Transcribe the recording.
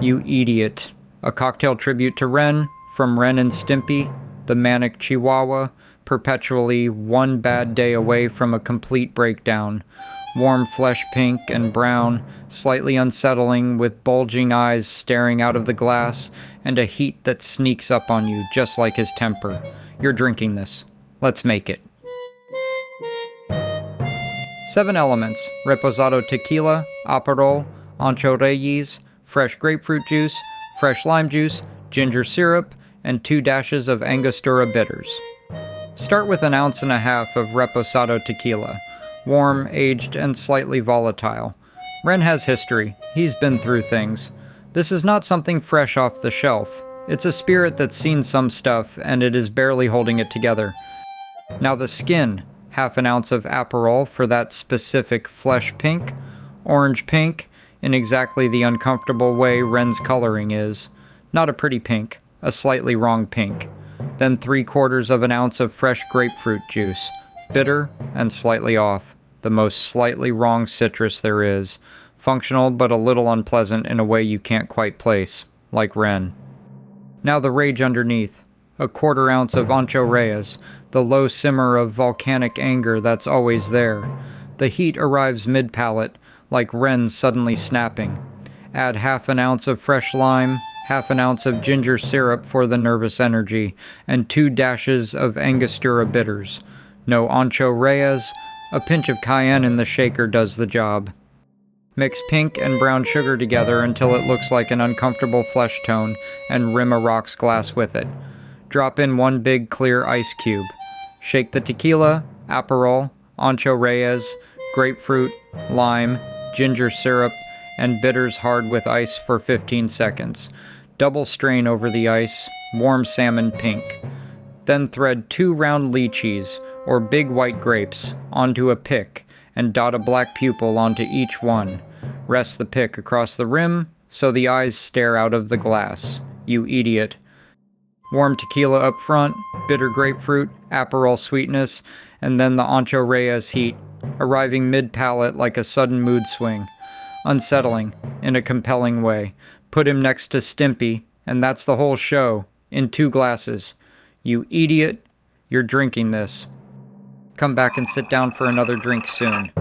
You Eediot. A cocktail tribute to Ren, from Ren and Stimpy, the manic chihuahua, perpetually one bad day away from a complete breakdown. Warm flesh pink and brown, slightly unsettling with bulging eyes staring out of the glass, and a heat that sneaks up on you just like his temper. You're drinking this. Let's make it. 7 elements: reposado tequila, Aperol, Ancho Reyes, fresh grapefruit juice, fresh lime juice, ginger syrup, and 2 dashes of Angostura bitters. Start with 1.5 ounces of reposado tequila, warm, aged, and slightly volatile. Ren has history. He's been through things. This is not something fresh off the shelf. It's a spirit that's seen some stuff, and it is barely holding it together. Now the skin: 1/2 ounce of Aperol for that specific flesh pink, orange pink, in exactly the uncomfortable way Ren's coloring is. Not a pretty pink, a slightly wrong pink. Then 3/4 ounce of fresh grapefruit juice, bitter and slightly off, the most slightly wrong citrus there is, functional but a little unpleasant in a way you can't quite place, like Ren. Now the rage underneath: 1/4 ounce of Ancho Reyes, the low simmer of volcanic anger that's always there. The heat arrives mid-palate, like Ren's suddenly snapping. Add 1/2 ounce of fresh lime, 1/2 ounce of ginger syrup for the nervous energy, and 2 dashes of Angostura bitters. No Ancho Reyes, a pinch of cayenne in the shaker does the job. Mix pink and brown sugar together until it looks like an uncomfortable flesh tone, and rim a rocks glass with it. Drop in 1 big clear ice cube. Shake the tequila, Aperol, Ancho Reyes, grapefruit, lime, ginger syrup, and bitters hard with ice for 15 seconds. Double strain over the ice, warm salmon pink. Then thread 2 round lychees, or big white grapes, onto a pick, and dot a black pupil onto each one. Rest the pick across the rim, so the eyes stare out of the glass. You Eediot. Warm tequila up front, bitter grapefruit, Aperol sweetness, and then the Ancho Reyes heat, arriving mid-palate like a sudden mood swing. Unsettling, in a compelling way. Put him next to Stimpy, and that's the whole show, in 2 glasses. You Eediot, you're drinking this. Come back and sit down for another drink soon.